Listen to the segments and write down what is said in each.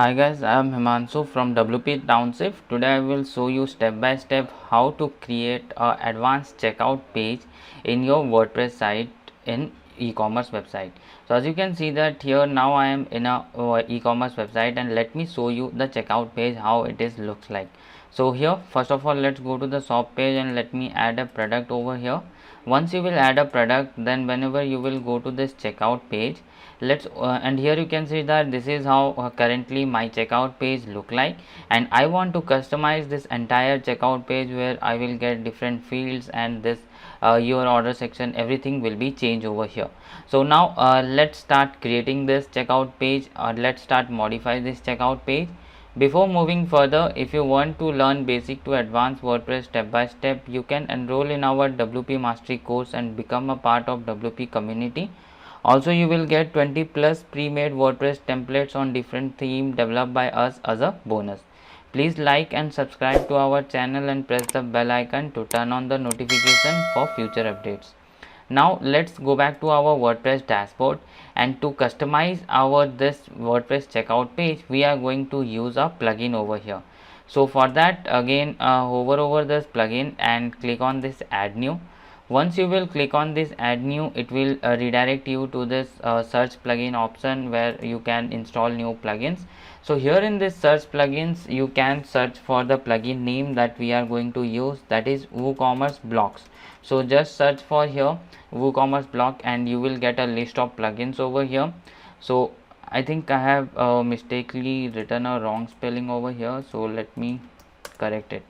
Hi guys, I am Himanshu from WP Township. Today I will show you step by step how to create a advanced checkout page in your WordPress site in e-commerce website. So as you can see that here now I am in a e-commerce website, and let me show you the checkout page how it is looks like. So here first of all let's go to the shop page and let me add a product over here. Once you will add a product, then whenever you will go to this checkout page, and here you can see that this is how currently my checkout page look like, and I want to customize this entire checkout page where I will get different fields, and this your order section, everything will be changed over here. So now let's start creating this checkout page, or let's start modify this checkout page. Before moving further, if you want to learn basic to advanced WordPress step by step, you can enroll in our WP Mastery course and become a part of WP community. Also, you will get 20 plus pre-made WordPress templates on different themes developed by us as a bonus. Please like and subscribe to our channel and press the bell icon to turn on the notification for future updates. Now let's go back to our WordPress dashboard, and to customize our this WordPress checkout page we are going to use a plugin over here. So for that, again hover over this plugin and click on this add new. Once you will click on this add new, it will redirect you to this search plugin option where you can install new plugins. So here in this search plugins, you can search for the plugin name that we are going to use, that is WooCommerce blocks. So just search for here WooCommerce block and you will get a list of plugins over here. So I think I have mistakenly written a wrong spelling over here, so let me correct it.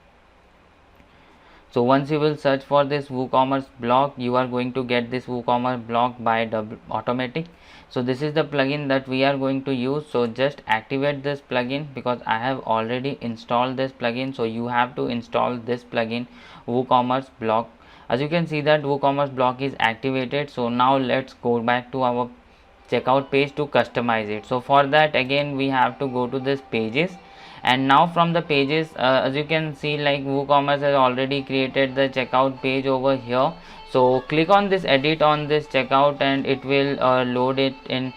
So once you will search for this WooCommerce block, you are going to get this WooCommerce block by automatic. So this is the plugin that we are going to use. So just activate this plugin, because I have already installed this plugin. So you have to install this plugin WooCommerce block. As you can see that WooCommerce block is activated. So now let's go back to our checkout page to customize it. So for that, again we have to go to this pages, and now from the pages, as you can see, like WooCommerce has already created the checkout page over here. So click on this edit on this checkout and it will load it in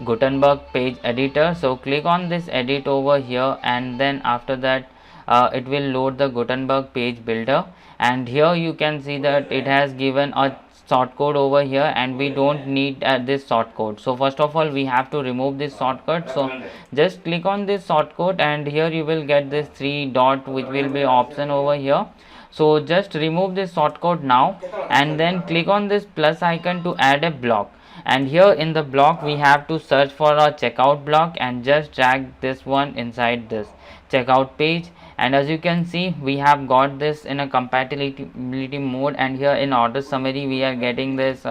Gutenberg page editor. So click on this edit over here, and then after that it will load the Gutenberg page builder, and here you can see that it has given a shortcode over here, and we don't need this shortcode. So first of all we have to remove this shortcut. So just click on this shortcode, and here you will get this 3 dot which will be option over here. So just remove this shortcode now, and then click on this plus icon to add a block, and here in the block we have to search for a checkout block and just drag this one inside this checkout page. And as you can see, we have got this in a compatibility mode, and here in order summary we are getting this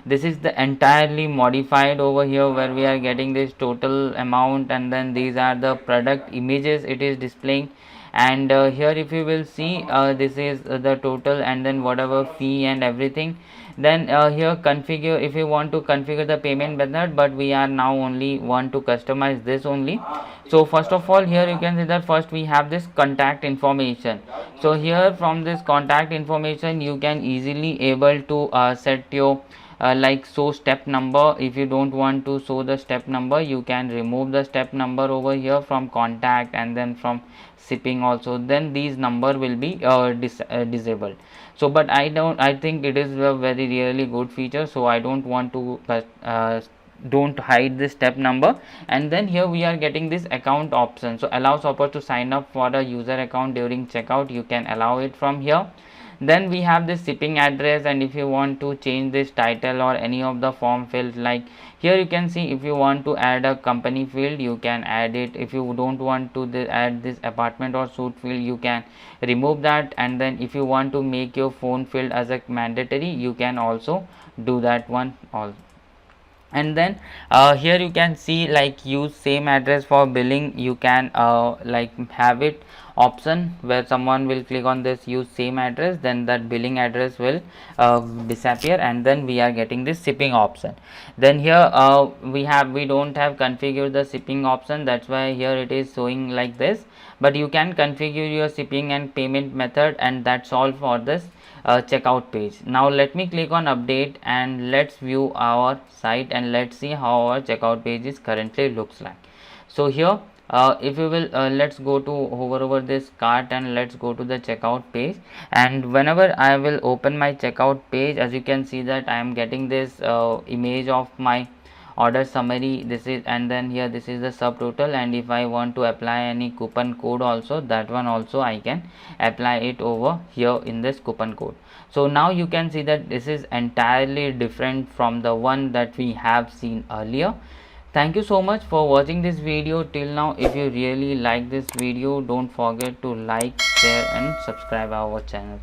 this is the entirely modified over here, where we are getting this total amount, and then these are the product images it is displaying. And here if you will see, this is the total, and then whatever fee and everything. Then here configure, if you want to configure the payment method, but we are now only want to customize this only. So first of all, here you can see that first we have this contact information. So here from this contact information you can easily able to set your like show step number. If you don't want to show the step number, you can remove the step number over here from contact, and then from shipping also, then these number will be disabled. So but I think it is a very really good feature, so I don't want to don't hide this step number. And then here we are getting this account option. So allow shopper to sign up for a user account during checkout, you can allow it from here. Then we have this shipping address, and if you want to change this title or any of the form field, like here you can see, if you want to add a company field you can add it. If you don't want to add this apartment or suite field, you can remove that. And then if you want to make your phone field as a mandatory, you can also do that one also. And then here you can see, like use same address for billing, you can like have it option where someone will click on this use same address, then that billing address will disappear, and then we are getting this shipping option. Then here we don't have configured the shipping option, that's why here it is showing like this. But you can configure your shipping and payment method, and that's all for this checkout page. Now let me click on update, and let's view our site, and let's see how our checkout page is currently looks like. So here if you will let's go to hover over this cart and let's go to the checkout page. And whenever I will open my checkout page, as you can see that I am getting this image of my order summary. This is, and then here this is the subtotal, and if I want to apply any coupon code also, that one also I can apply it over here in this coupon code. So now you can see that this is entirely different from the one that we have seen earlier. Thank you so much for watching this video till now. If you really like this video, don't forget to like, share and subscribe our channel.